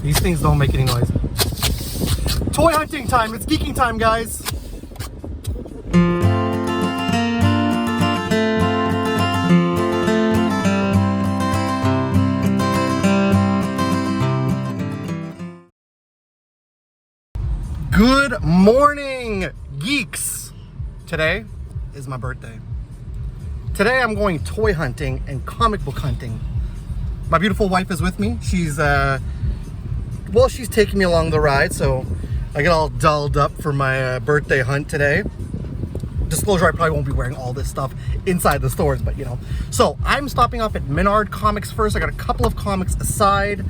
These things don't make any noise. Toy hunting time. It's geeking time, guys. Good morning, geeks. Today is my birthday. Today I'm going toy hunting and comic book hunting. My beautiful wife is with me. She's she's taking me along the ride, so I get all dolled up for my birthday hunt today. Disclosure, I probably won't be wearing all this stuff inside the stores, but you know. So I'm stopping off at Menard Comics first. I got a couple of comics aside.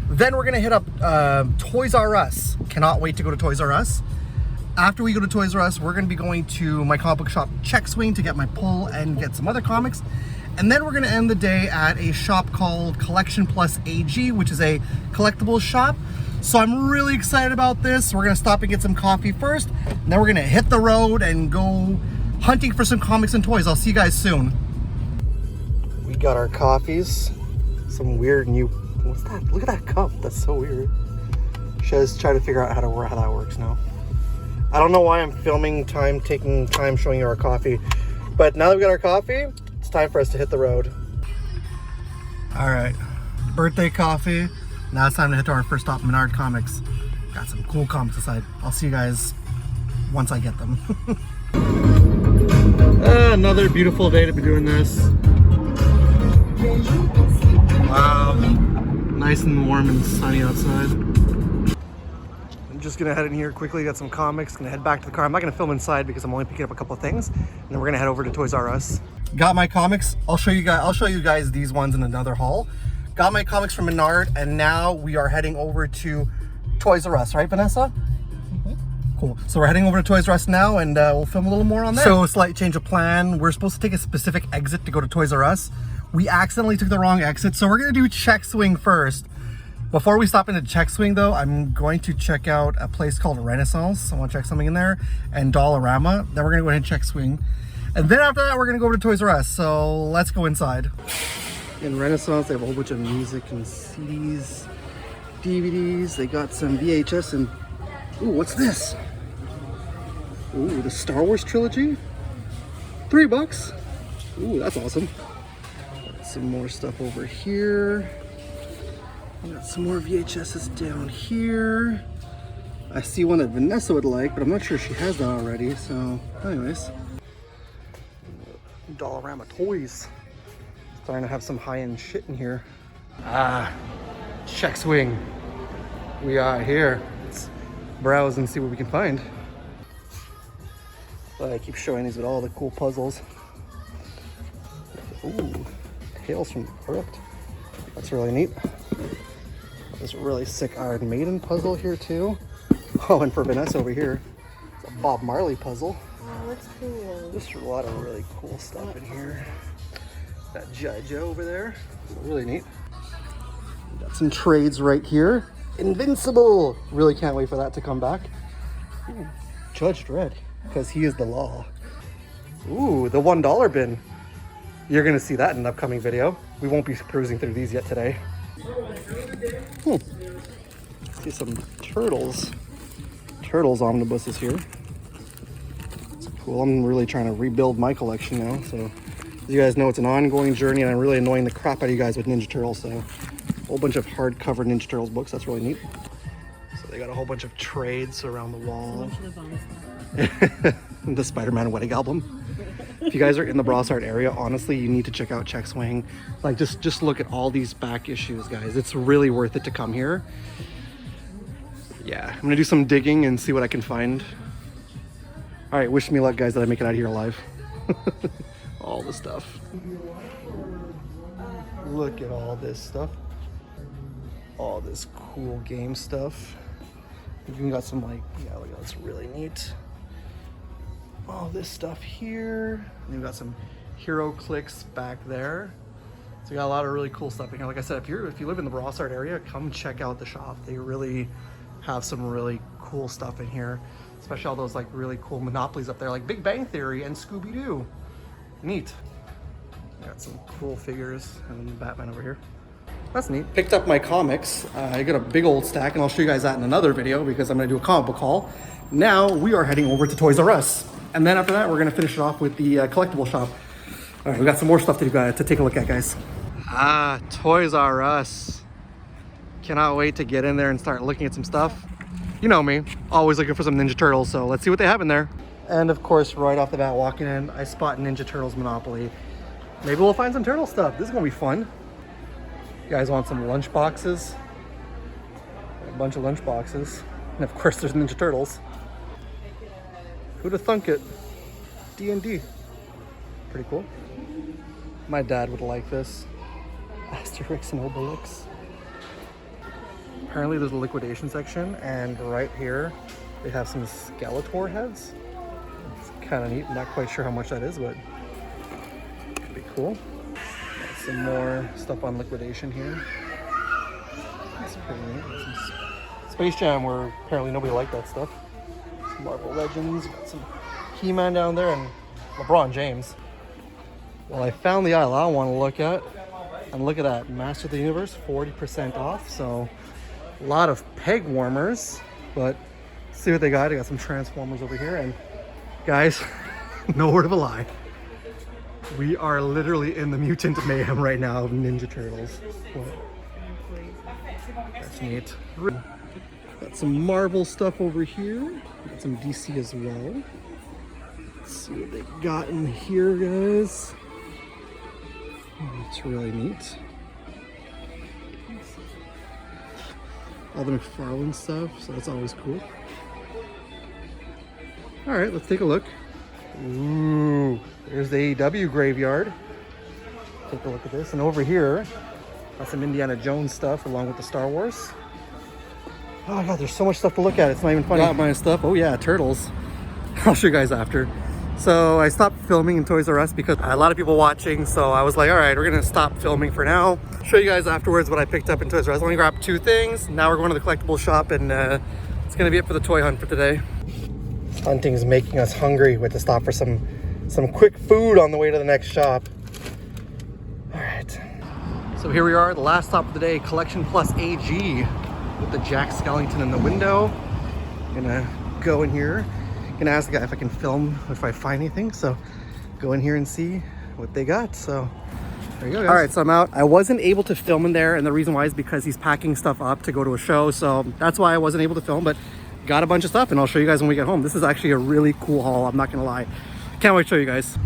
Then we're gonna hit up Toys R Us. Cannot wait to go to Toys R Us. After we go to Toys R Us, we're gonna be going to my comic book shop, Check Swing, to get my pull and get some other comics. And then we're gonna end the day at a shop called Collection Plus AG, which is a collectibles shop. So I'm really excited about this. We're gonna stop and get some coffee first, and then we're gonna hit the road and go hunting for some comics and toys. I'll see you guys soon. We got our coffees. Some weird new, what's that? Look at that cup, that's so weird. Shaz trying to figure out how that works now. I don't know why I'm taking time showing you our coffee, but now that we got our coffee, it's time for us to hit the road. All right, birthday coffee. Now it's time to hit to our first stop, Menard Comics. Got some cool comics aside. I'll see you guys once I get them. Another beautiful day to be doing this. Wow, nice and warm and sunny outside. I'm just gonna head in here quickly, got some comics, gonna head back to the car. I'm not gonna film inside because I'm only picking up a couple of things, and then we're gonna head over to Toys R Us. Got my comics. I'll show you guys these ones in another haul. Got my comics from Menard, and now we are heading over to Toys R Us, right, Vanessa? Mm-hmm. Cool. So we're heading over to Toys R Us now, and we'll film a little more on there. So, slight change of plan. We're supposed to take a specific exit to go to Toys R Us. We accidentally took the wrong exit, so we're gonna do Check Swing first. Before we stop into Check Swing, though, I'm going to check out a place called Renaissance. I want to check something in there, and Dollarama. Then we're gonna go ahead and Check Swing, and then after that, we're gonna go over to Toys R Us. So let's go inside. In Renaissance, they have a whole bunch of music and CDs, DVDs. They got some VHS and, ooh, what's this? Ooh, the Star Wars trilogy? $3. Ooh, that's awesome. Got some more stuff over here. I got some more VHSs down here. I see one that Vanessa would like, but I'm not sure she has that already. So, anyways. Dollarama toys. Starting to have some high-end shit in here. Check Swing. We are here. Let's browse and see what we can find. I keep showing these with all the cool puzzles. Ooh, Tales from the Crypt. That's really neat. This really sick Iron Maiden puzzle here too. Oh, and for Vanessa over here, it's a Bob Marley puzzle. Oh, that's cool. Just a lot of really cool stuff in here. That G.I. Joe over there, really neat. Got some trades right here. Invincible! Really can't wait for that to come back. Ooh, Judge Dredd, because he is the law. Ooh, the $1 bin. You're gonna see that in an upcoming video. We won't be cruising through these yet today. Let's see some Turtles. Turtles omnibuses here. It's cool. I'm really trying to rebuild my collection now, so as you guys know, it's an ongoing journey, and I'm really annoying the crap out of you guys with Ninja Turtles, so a whole bunch of hardcover Ninja Turtles books. That's really neat. So they got a whole bunch of trades around the wall. The Spider-Man wedding album. If you guys are in the Brossard area, honestly, you need to check out Check Swing. Like, just look at all these back issues, guys. It's really worth it to come here. Yeah, I'm gonna do some digging and see what I can find. All right, wish me luck, guys, that I make it out of here alive. All the stuff. Look at all this stuff. All this cool game stuff. You even got some, like, yeah, look at that's really neat. All this stuff here. And you've got some Hero Clicks back there. So you got a lot of really cool stuff in here. Like I said, if you live in the Brossard area, come check out the shop. They really have some really cool stuff in here, especially all those like really cool monopolies up there, like Big Bang Theory and Scooby-Doo. Neat. Got some cool figures, and then Batman over here. That's neat. Picked up my comics. I got a big old stack, and I'll show you guys that in another video because I'm gonna do a comic book haul. Now we are heading over to Toys R Us. And then after that, we're gonna finish it off with the collectible shop. All right, we got some more stuff to take a look at, guys. Ah, Toys R Us. Cannot wait to get in there and start looking at some stuff. You know me, always looking for some Ninja Turtles, so let's see what they have in there. And of course, right off the bat, walking in, I spot Ninja Turtles Monopoly. Maybe we'll find some turtle stuff. This is gonna be fun. You guys want some lunch boxes? A bunch of lunch boxes. And of course, there's Ninja Turtles. Who'd have thunk it? D&D. Pretty cool. My dad would like this. Asterix and Obelix. Apparently there's a liquidation section, and right here they have some Skeletor heads. It's kind of neat. I'm not quite sure how much that is, but could be cool. Got some more stuff on liquidation here. That's pretty neat. Some Space Jam, where apparently nobody liked that stuff. Some Marvel Legends, got some He-Man down there, and LeBron James. Well, I found the aisle I want to look at, and look at that, Master of the Universe, 40% off. So a lot of peg warmers, but see what they got. They got some Transformers over here, and guys, no word of a lie, we are literally in the mutant mayhem right now of Ninja Turtles. Well, that's neat. Got some Marvel stuff over here. Got some DC as well. Let's see what they got in here, guys. It's really neat. All the McFarlane stuff, so that's always cool. All right, let's take a look. Ooh, there's the AEW graveyard. Take a look at this. And over here, got some Indiana Jones stuff along with the Star Wars. Oh my God, there's so much stuff to look at. It's not even funny. Got my stuff. Oh yeah, Turtles. I'll show you guys after. So I stopped filming in Toys R Us because a lot of people watching. So I was like, all right, we're gonna stop filming for now. Show you guys afterwards what I picked up in Toys R Us. I only grabbed 2 things. Now we're going to the collectible shop, and it's gonna be it for the toy hunt for today. Hunting's making us hungry. We have to stop for some quick food on the way to the next shop. All right. So here we are, the last stop of the day, Collection Plus AG with the Jack Skellington in the window. I'm gonna go in here. Gonna ask the guy if I can film if I find anything, so go in here and see what they got. So there you go, guys. All right, so I'm out. I wasn't able to film in there, and the reason why is because he's packing stuff up to go to a show, so that's why I wasn't able to film, but got a bunch of stuff, and I'll show you guys when we get home. This is actually a really cool haul, I'm not gonna lie. Can't wait to show you guys.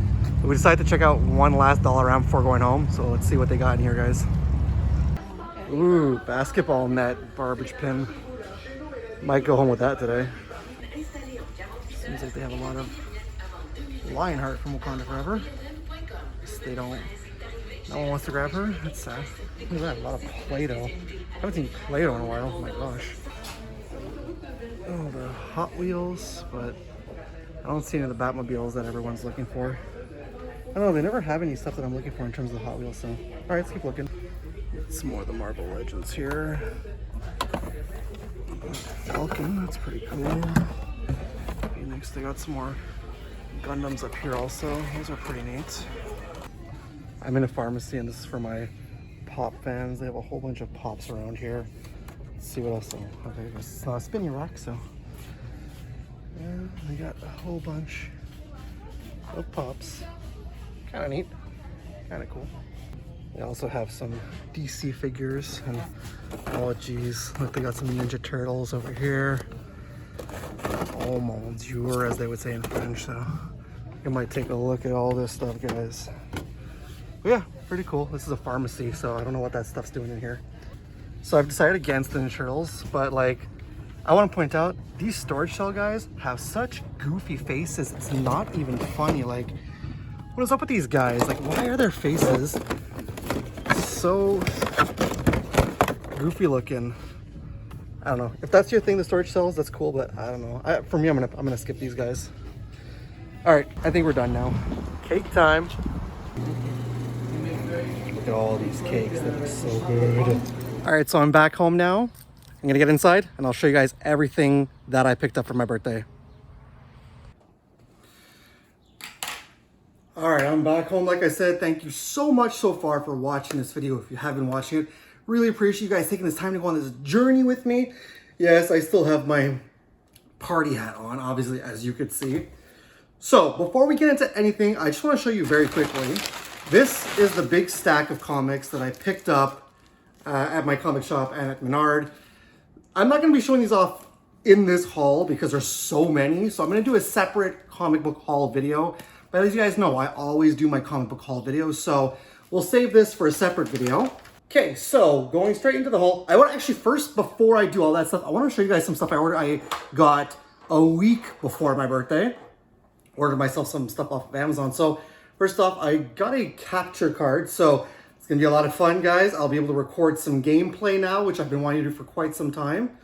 We decided to check out one last Dollarama before going home, so let's see what they got in here, guys. Ooh, basketball net, garbage pin. Might go home with that today. Seems like they have a lot of Lionheart from Wakanda Forever. They don't. No one wants to grab her. That's sad. Look at that, a lot of Play-Doh. I haven't seen Play-Doh in a while. Oh my gosh. Oh, the Hot Wheels, but I don't see any of the Batmobiles that everyone's looking for. I don't know. They never have any stuff that I'm looking for in terms of Hot Wheels. So, all right, let's keep looking. Some more of the Marvel Legends here. Falcon. That's pretty cool. Next, they got some more Gundams up here also. Those are pretty neat. I'm in a pharmacy, and this is for my Pop fans. They have a whole bunch of Pops around here. Let's see what else. Okay, there's a spinning rack, so yeah, they got a whole bunch of Pops. Kind of neat, kind of cool. They also have some DC figures, and oh geez, look, they got some Ninja Turtles over here. Oh mon dieu, as they would say in French. So you might take a look at all this stuff, guys. But yeah, pretty cool. This is a pharmacy, so I don't know what that stuff's doing in here. So I've decided against the Ninja Turtles, but like, I want to point out, these storage cell guys have such goofy faces. It's not even funny. Like, what is up with these guys? Like, why are their faces so goofy looking? I don't know. If that's your thing, the storage cells, that's cool, but I don't know. For me, I'm gonna skip these guys. All right, I think we're done now. Cake time. Look at all these cakes. They look so good. All right, so I'm back home now. I'm gonna get inside, and I'll show you guys everything that I picked up for my birthday. All right, I'm back home. Like I said, thank you so much so far for watching this video. If you have been watching it, Really appreciate you guys taking this time to go on this journey with me. Yes, I still have my party hat on, obviously, as you could see. So before we get into anything, I just want to show you very quickly. This is the big stack of comics that I picked up at my comic shop and at Menard. I'm not going to be showing these off in this haul because there's so many. So I'm going to do a separate comic book haul video. But as you guys know, I always do my comic book haul videos. So we'll save this for a separate video. Okay, so going straight into the haul. I want to actually first, before I do all that stuff, I want to show you guys some stuff I ordered. I got a week before my birthday. Ordered myself some stuff off of Amazon. So first off, I got a capture card. So it's going to be a lot of fun, guys. I'll be able to record some gameplay now, which I've been wanting to do for quite some time.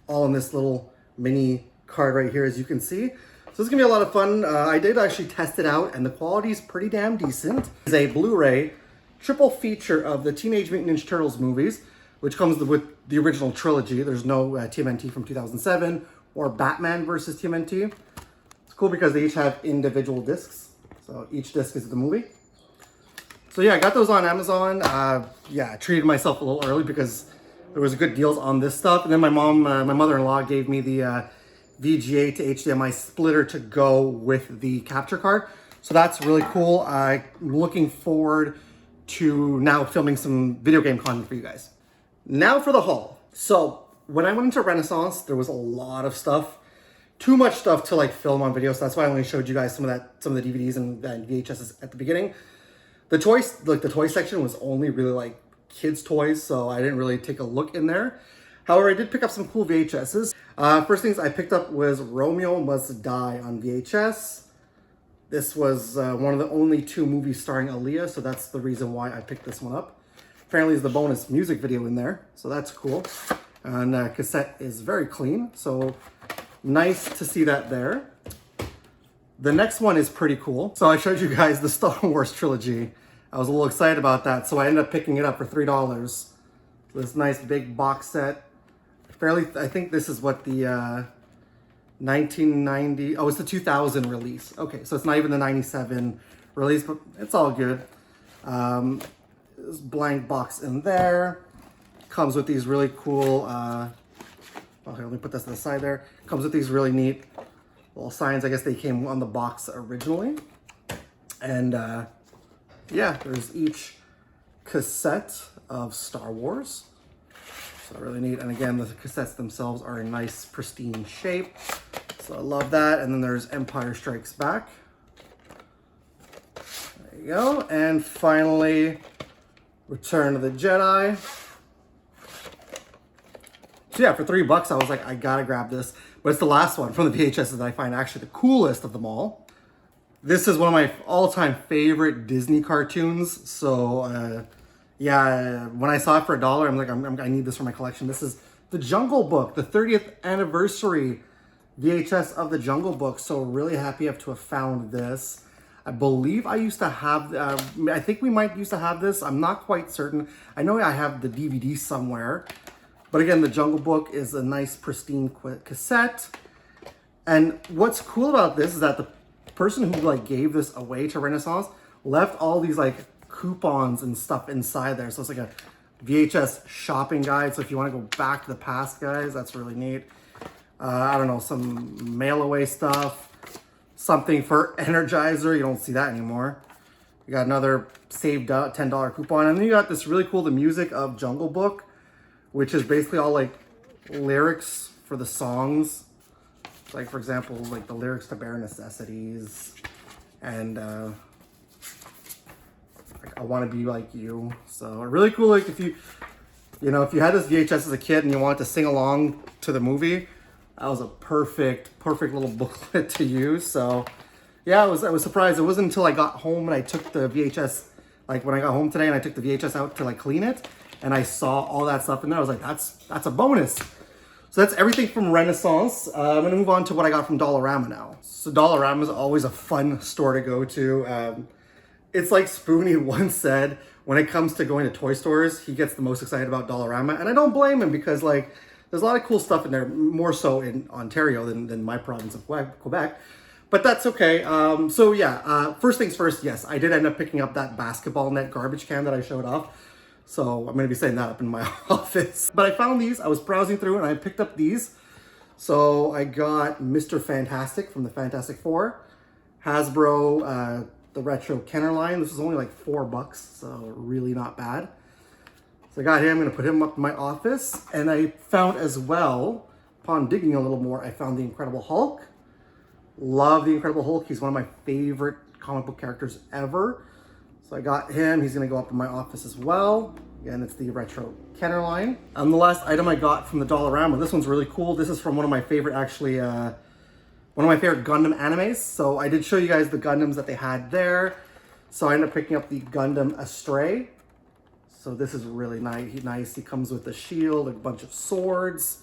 All in this little mini card right here, as you can see. So this is going to be a lot of fun. I did actually test it out, and the quality is pretty damn decent. It's a Blu-ray triple feature of the Teenage Mutant Ninja Turtles movies, which comes with the original trilogy. There's no TMNT from 2007 or Batman versus TMNT. It's cool because they each have individual discs. So each disc is the movie. So yeah, I got those on Amazon. Yeah, I treated myself a little early because there was good deals on this stuff. And then my mom, my mother-in-law gave me the VGA to HDMI splitter to go with the capture card. So that's really cool. I'm looking forward to now filming some video game content for you guys. Now for the haul. So when I went into Renaissance, there was a lot of stuff. Too much stuff to like film on video. So that's why I only showed you guys some of the DVDs and VHSs at the beginning. The toy section was only really like kids' toys, so I didn't really take a look in there. However, I did pick up some cool VHSs. First things I picked up was Romeo Must Die on VHS. This was one of the only 2 movies starring Aaliyah, so that's the reason why I picked this one up. Apparently, there's the bonus music video in there, so that's cool. And cassette is very clean, so nice to see that there. The next one is pretty cool. So I showed you guys the Star Wars trilogy. I was a little excited about that, so I ended up picking it up for $3. This nice big box set. I think this is what the 1990, oh, it's the 2000 release. Okay, so it's not even the 97 release, but it's all good. This blank box in there. Comes with these really cool, okay, let me put this to the side there. Comes with these really neat little signs. I guess they came on the box originally. And yeah, there's each cassette of Star Wars. So really neat. And again, the cassettes themselves are in nice, pristine shape. So I love that. And then there's Empire Strikes Back. There you go. And finally, Return of the Jedi. So yeah, for $3, I was like, I gotta grab this. But it's the last one from the VHSs that I find actually the coolest of them all. This is one of my all-time favorite Disney cartoons. So yeah, when I saw it for $1, I'm like, I need this for my collection. This is The Jungle Book, the 30th anniversary VHS of The Jungle Book. So really happy to have found this. I believe I used to have, I think we might used to have this. I'm not quite certain. I know I have the DVD somewhere. But again, The Jungle Book is a nice, pristine cassette. And what's cool about this is that the person who like gave this away to Renaissance left all these like coupons and stuff inside there. So it's like a VHS shopping guide. So if you want to go back to the past, guys, that's really neat. I don't know, some mail away stuff. Something for Energizer. You don't see that anymore. You got another saved $10 coupon. And then you got this really cool, the music of Jungle Book, which is basically all like lyrics for the songs. Like for example, like the lyrics to Bare Necessities and like I Want to Be Like You. So really cool, like if you had this VHS as a kid and you wanted to sing along to the movie, that was a perfect little booklet to use. So yeah, I was surprised. It wasn't until I got home and I took the VHS, like when I got home today and I took the VHS out to like clean it, and I saw all that stuff in there. I was like, that's a bonus. So that's everything from Renaissance. I'm gonna move on to what I got from Dollarama now. So Dollarama is always a fun store to go to. It's like Spoonie once said, when it comes to going to toy stores, he gets the most excited about Dollarama. And I don't blame him because like, there's a lot of cool stuff in there, more so in Ontario than my province of Quebec. But that's okay. So yeah, first things first, yes, I did end up picking up that basketball net garbage can that I showed off. So I'm gonna be setting that up in my office. But I found these, I was browsing through and I picked up these. So I got Mr. Fantastic from the Fantastic Four, Hasbro, the retro Kenner line. This was only like $4, so really not bad. So I got him, I'm gonna put him up in my office. And I found as well, upon digging a little more, I found the Incredible Hulk. Love the Incredible Hulk. He's one of my favorite comic book characters ever. So I got him, he's gonna go up in my office as well. Again, it's the retro Kenner line. The last item I got from the Dollarama, this one's really cool. This is from one of my favorite, actually, one of my favorite Gundam animes. So I did show you guys the Gundams that they had there. So I ended up picking up the Gundam Astray. So this is really nice. He comes with a shield, a bunch of swords,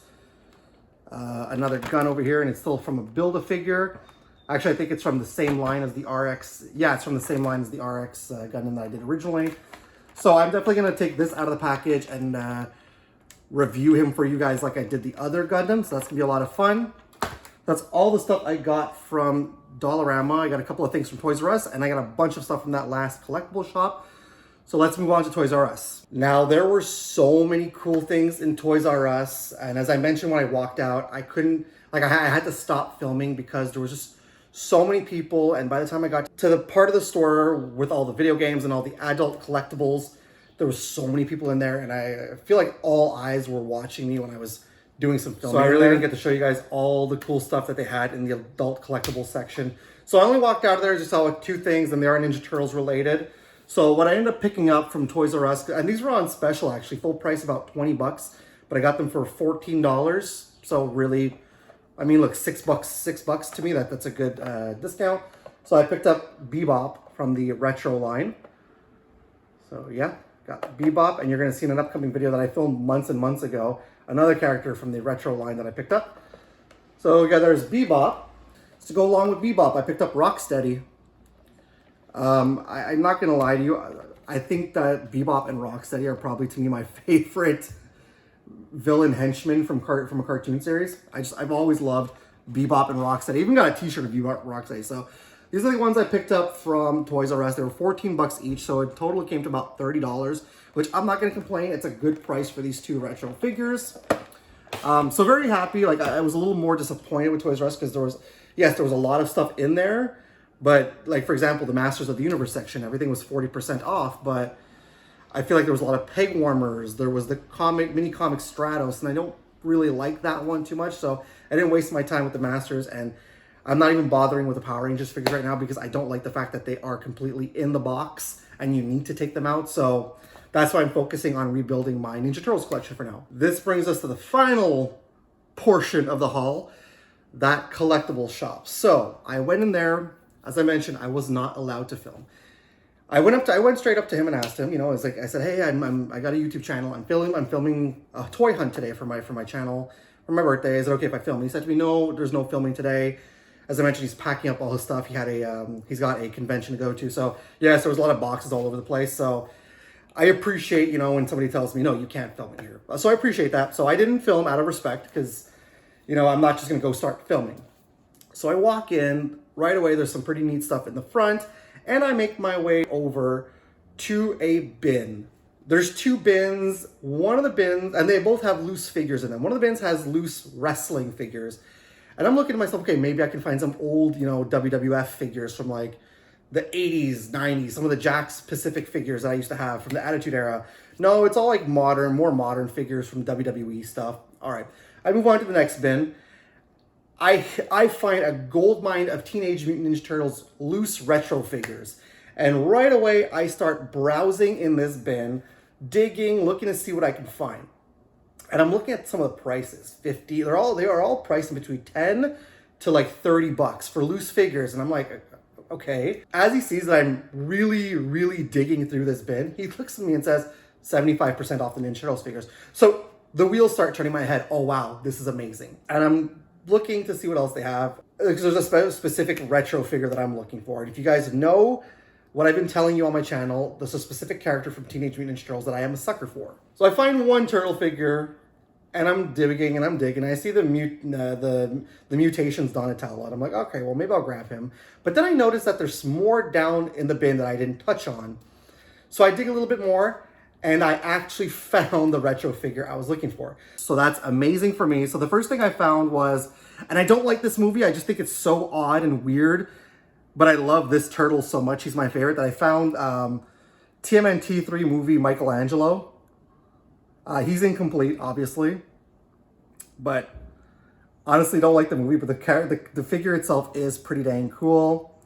another gun over here, and it's still from a Build-A-Figure. Actually, I think it's from the same line as the RX. Yeah, it's from the same line as the RX Gundam that I did originally. So I'm definitely going to take this out of the package and review him for you guys like I did the other Gundam. So that's going to be a lot of fun. That's all the stuff I got from Dollarama. I got a couple of things from Toys R Us, and I got a bunch of stuff from that last collectible shop. So let's move on to Toys R Us. Now, there were so many cool things in Toys R Us. And as I mentioned when I walked out, I couldn't, like I had to stop filming because there was just so many people. And by the time I got to the part of the store with all the video games and all the adult collectibles, there was so many people in there. And I feel like all eyes were watching me when I was doing some filming. So I really didn't get to show you guys all the cool stuff that they had in the adult collectibles section. So I only walked out of there, just saw two things, and they are Ninja Turtles related. So what I ended up picking up from Toys R Us, and these were on special actually, full price about $20, but I got them for $14. So really, I mean, look, $6 to me, that's a good discount. So I picked up Bebop from the retro line. So yeah, got Bebop, and you're gonna see in an upcoming video that I filmed months and months ago, another character from the retro line that I picked up. So yeah, there's Bebop. So to go along with Bebop, I picked up Rocksteady. I'm not gonna lie to you. I think that Bebop and Rocksteady are probably, to me, my favorite villain henchmen from a cartoon series. I've always loved Bebop and Rocksteady. I even got a T-shirt of Bebop and Rocksteady. So these are the ones I picked up from Toys R Us. They were $14 each, so in total it came to about $30, which I'm not gonna complain. It's a good price for these two retro figures. So very happy. Like I was a little more disappointed with Toys R Us because there was a lot of stuff in there. But like, for example, the Masters of the Universe section, everything was 40% off, but I feel like there was a lot of peg warmers. There was the mini comic Stratos, and I don't really like that one too much. So I didn't waste my time with the Masters, and I'm not even bothering with the Power Rangers figures right now because I don't like the fact that they are completely in the box and you need to take them out. So that's why I'm focusing on rebuilding my Ninja Turtles collection for now. This brings us to the final portion of the haul, that collectible shop. So I went in there. As I mentioned, I was not allowed to film. I went straight up to him and asked him, you know, I said, hey, I got a YouTube channel. I'm filming a toy hunt today for my channel for my birthday. Is it okay if I film? And he said to me, no, there's no filming today. As I mentioned, he's packing up all his stuff. He's got a convention to go to. So yes, there was a lot of boxes all over the place. So I appreciate, you know, when somebody tells me, no, you can't film it here. So I appreciate that. So I didn't film out of respect because, you know, I'm not just going to go start filming. So I walk in. Right away, there's some pretty neat stuff in the front, and I make my way over to a bin. There's two bins. One of the bins, and they both have loose figures in them. One of the bins has loose wrestling figures. And I'm looking to myself, okay, maybe I can find some old, you know, WWF figures from like the 80s, 90s, some of the Jakks Pacific figures that I used to have from the Attitude Era. No, it's all like modern, more modern figures from WWE stuff. All right, I move on to the next bin. I find a gold mine of Teenage Mutant Ninja Turtles loose retro figures. And right away, I start browsing in this bin, digging, looking to see what I can find. And I'm looking at some of the prices, 50, they are all priced in between 10 to like $30 for loose figures. And I'm like, okay. As he sees that I'm really, really digging through this bin, he looks at me and says, 75% off the Ninja Turtles figures. So the wheels start turning in my head. Oh, wow, this is amazing. And I'm looking to see what else they have. There's a specific retro figure that I'm looking for. And if you guys know what I've been telling you on my channel, there's a specific character from Teenage Mutant Ninja Turtles that I am a sucker for. So I find one turtle figure, and I'm digging and I'm digging. And I see the Mutations Donatello, and I'm like, okay, well, maybe I'll grab him. But then I notice that there's more down in the bin that I didn't touch on. So I dig a little bit more, and I actually found the retro figure I was looking for. So that's amazing for me. So the first thing I found was, and I don't like this movie, I just think it's so odd and weird, but I love this turtle so much. He's my favorite. That I found TMNT 3 movie Michelangelo. He's incomplete, obviously, but honestly don't like the movie, but the figure itself is pretty dang cool.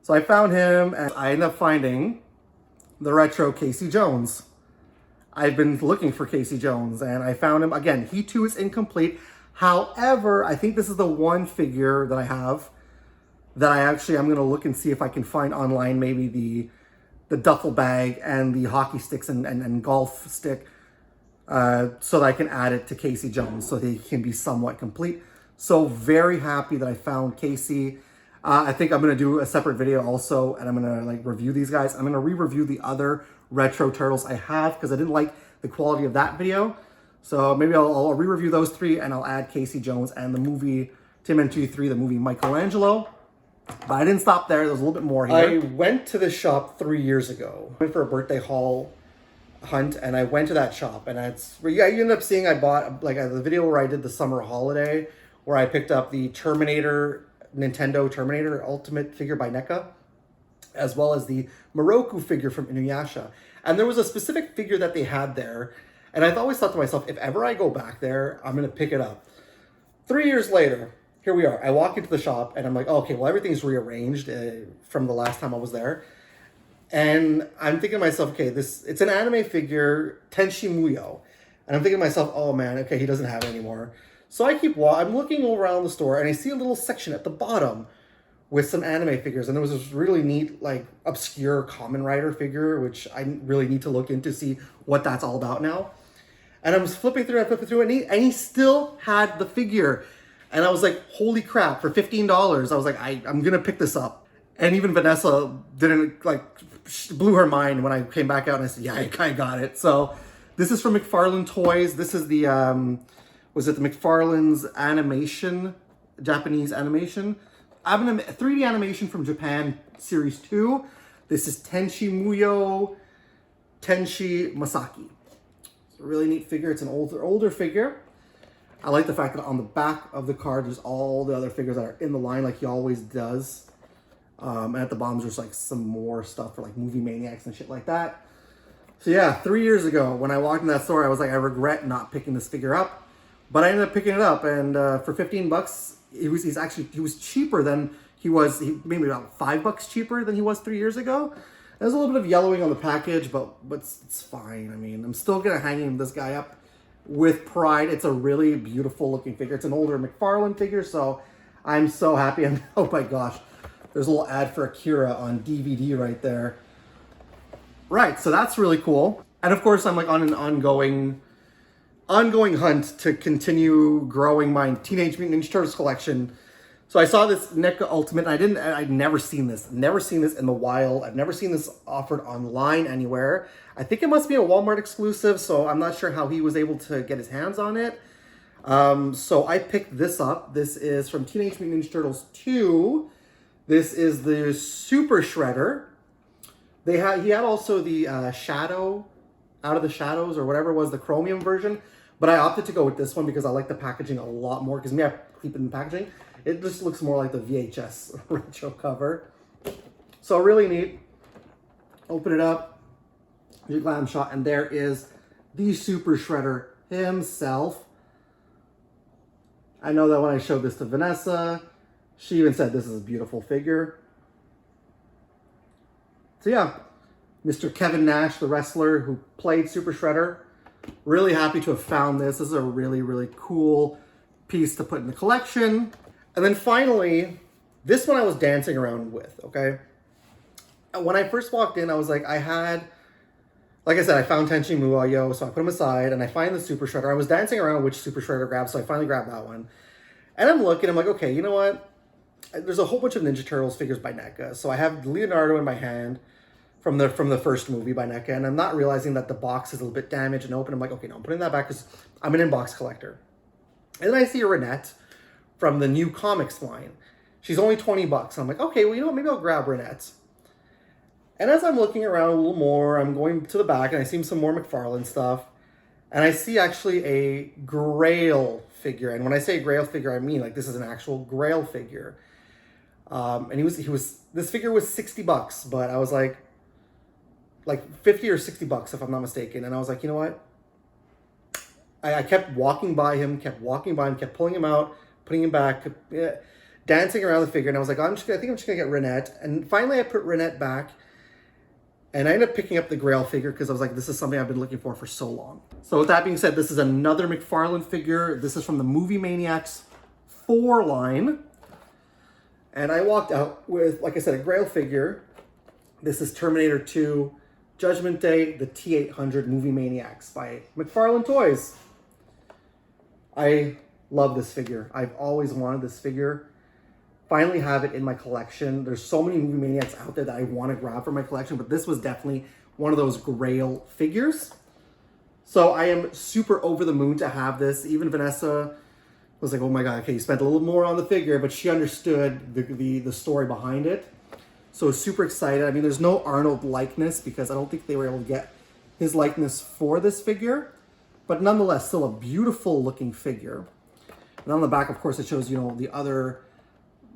So I found him, and I ended up finding the retro Casey Jones. I've been looking for Casey Jones, and I found him. Again, he too is incomplete. However, I think this is the one figure that I have that I'm going to look and see if I can find online, maybe the duffel bag and the hockey sticks and golf stick, so that I can add it to Casey Jones so that he can be somewhat complete. So very happy that I found Casey. I think I'm going to do a separate video also, and I'm going to like review these guys. I'm going to re-review the other retro turtles I have because I didn't like the quality of that video. So maybe I'll re-review those three, and I'll add Casey Jones and the movie TMNT 3, the movie Michelangelo. But I didn't stop there. There's a little bit more here. I went to this shop 3 years ago. I went for a birthday haul hunt, and I went to that shop, and you ended up seeing I bought like the video where I did the summer holiday, where I picked up the Nintendo Terminator Ultimate figure by NECA, as well as the Moroku figure from Inuyasha. And there was a specific figure that they had there, and I always thought to myself, if ever I go back there, I'm going to pick it up. 3 years later, here we are. I walk into the shop, and I'm like, oh, okay, well, everything's rearranged from the last time I was there. And I'm thinking to myself, okay, it's an anime figure, Tenshi Muyo. And I'm thinking to myself, oh man, okay, he doesn't have it anymore. So I'm looking around the store, and I see a little section at the bottom with some anime figures. And there was this really neat, like, obscure Kamen Rider figure, which I really need to look into, see what that's all about now. And I was flipping through, and he still had the figure. And I was like, holy crap, for $15. I was like, I'm going to pick this up. And even Vanessa blew her mind when I came back out, and I said, yeah, I got it. So this is from McFarlane Toys. This is the, was it the McFarlane's animation, Japanese animation? I have a 3D animation from Japan, Series 2. This is Tenshi Muyo Tenshi Masaki. It's a really neat figure. It's an older figure. I like the fact that on the back of the card, there's all the other figures that are in the line like he always does. And at the bottom, there's like some more stuff for like movie maniacs and shit like that. So yeah, 3 years ago, when I walked in that store, I was like, I regret not picking this figure up. But I ended up picking it up, and for $15, he was cheaper than maybe about $5 cheaper than he was 3 years ago. There's a little bit of yellowing on the package, but it's fine. I mean, I'm still gonna hang this guy up with pride. It's a really beautiful looking figure. It's an older McFarlane figure, so I'm so happy. Oh my gosh, there's a little ad for Akira on DVD right there. Right, so that's really cool. And of course, I'm like on an ongoing hunt to continue growing my Teenage Mutant Ninja Turtles collection. So I saw this NECA Ultimate, and I'd never seen this in the wild. I've never seen this offered online anywhere. I think it must be a Walmart exclusive, so I'm not sure how he was able to get his hands on it. So I picked this up. This is from Teenage Mutant Ninja Turtles 2. This is the Super Shredder. He had also the Shadow, Out of the Shadows, or whatever it was, the chromium version. But I opted to go with this one because I like the packaging a lot more. Because me, I keep it in packaging. It just looks more like the VHS retro cover. So really neat. Open it up. Your glam shot. And there is the Super Shredder himself. I know that when I showed this to Vanessa, she even said this is a beautiful figure. So yeah, Mr. Kevin Nash, the wrestler who played Super Shredder. Really happy to have found this. This is a really, really cool piece to put in the collection. And then finally, this one I was dancing around with, okay? When I first walked in, I was like, like I said, I found Tenshi Muyo, so I put him aside, and I find the Super Shredder. I was dancing around which Super Shredder to grab, so I finally grabbed that one. And I'm looking, I'm like, okay, you know what? There's a whole bunch of Ninja Turtles figures by NECA. So I have Leonardo in my hand from the first movie by NECA, and I'm not realizing that the box is a little bit damaged and open. I'm like, okay, no, I'm putting that back because I'm an inbox collector. And then I see a Renette from the new comics line. She's only $20. I'm like, okay, well, you know what? Maybe I'll grab Renette. And as I'm looking around a little more, I'm going to the back and I see some more McFarlane stuff. And I see actually a Grail figure. And when I say Grail figure, I mean like this is an actual Grail figure. And this figure was $60, but I was like 50 or $60 if I'm not mistaken. And I was like, you know what? I kept walking by him, kept pulling him out, putting him back, dancing around the figure. And I was like, I think I'm just gonna get Renette. And finally I put Renette back. And I ended up picking up the Grail figure because I was like, this is something I've been looking for so long. So with that being said, this is another McFarlane figure. This is from the Movie Maniacs 4 line. And I walked out with, like I said, a Grail figure. This is Terminator 2, Judgment Day, the T-800 Movie Maniacs by McFarlane Toys. I love this figure. I've always wanted this figure. Finally have it in my collection. There's so many Movie Maniacs out there that I want to grab for my collection, but this was definitely one of those Grail figures. So I am super over the moon to have this. Even Vanessa was like, oh my God, okay, you spent a little more on the figure, but she understood the story behind it. So super excited. I mean, there's no Arnold likeness because I don't think they were able to get his likeness for this figure, but nonetheless, still a beautiful looking figure. And on the back, of course, it shows, you know, the other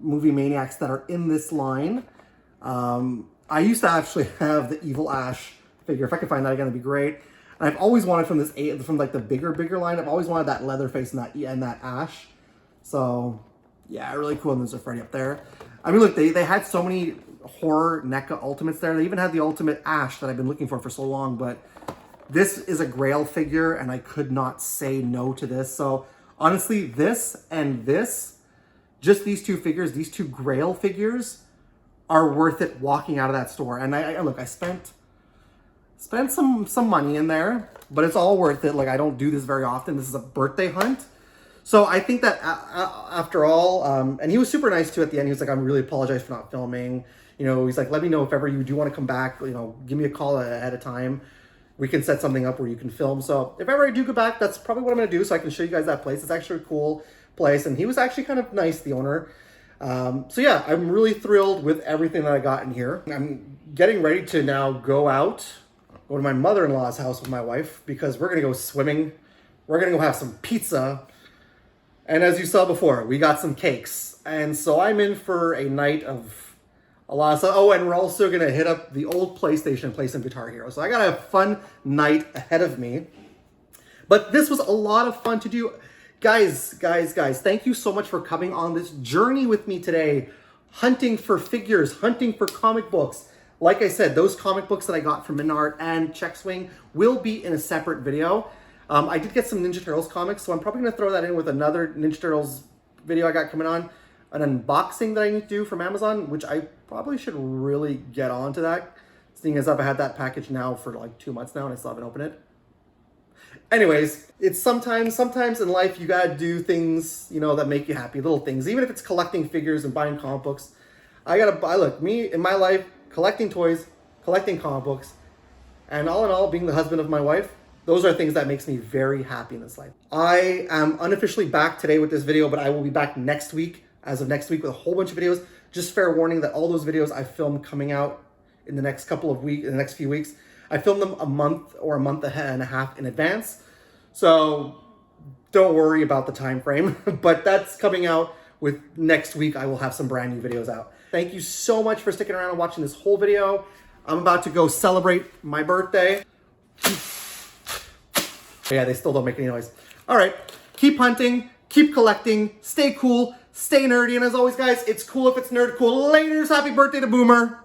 Movie Maniacs that are in this line. I used to actually have the Evil Ash figure. If I could find that again, it'd be great. And I've always wanted from like the bigger line. I've always wanted that Leatherface and that Ash. So yeah, really cool. And there's a Freddy up there. I mean, look, they had so many horror NECA Ultimates there. They even had the Ultimate Ash that I've been looking for so long. But this is a Grail figure, and I could not say no to this. So honestly, this and this. Just these two figures, these two Grail figures, are worth it walking out of that store. And I spent some money in there, but it's all worth it. Like, I don't do this very often. This is a birthday hunt. So I think that after all, and he was super nice too at the end. He was like, I really apologize for not filming. You know, he's like, let me know if ever you do want to come back, you know, give me a call ahead of time. We can set something up where you can film. So if ever I do go back, that's probably what I'm going to do. So I can show you guys that place. It's actually a cool place, and he was actually kind of nice, the owner. So yeah, I'm really thrilled with everything that I got in here. I'm getting ready to now go to my mother-in-law's house with my wife because we're gonna go swimming. We're gonna go have some pizza, and as you saw before, we got some cakes. And so I'm in for a night of a lot of stuff. Oh, and we're also gonna hit up the old PlayStation and play some Guitar Hero. So I got a fun night ahead of me. But this was a lot of fun to do. Guys, thank you so much for coming on this journey with me today. Hunting for figures, hunting for comic books. Like I said, those comic books that I got from Menard and Check Swing will be in a separate video. I did get some Ninja Turtles comics, so I'm probably going to throw that in with another Ninja Turtles video I got coming on. An unboxing that I need to do from Amazon, which I probably should really get onto that, seeing as I've had that package now for like 2 months now and I still haven't opened it. Anyways, it's sometimes in life you gotta do things, you know, that make you happy, little things. Even if it's collecting figures and buying comic books. Look, me in my life, collecting toys, collecting comic books, and all in all, being the husband of my wife, those are things that makes me very happy in this life. I am unofficially back today with this video, but I will be back next week, as of next week, with a whole bunch of videos. Just fair warning that all those videos I filmed coming out in the next couple of weeks, in the next few weeks, I filmed them a month or a month and a half in advance. So don't worry about the time frame, but that's coming out with next week. I will have some brand new videos out. Thank you so much for sticking around and watching this whole video. I'm about to go celebrate my birthday. Yeah, they still don't make any noise. All right, keep hunting, keep collecting, stay cool, stay nerdy. And as always, guys, it's cool if it's nerd cool. Laters, happy birthday to Boomer.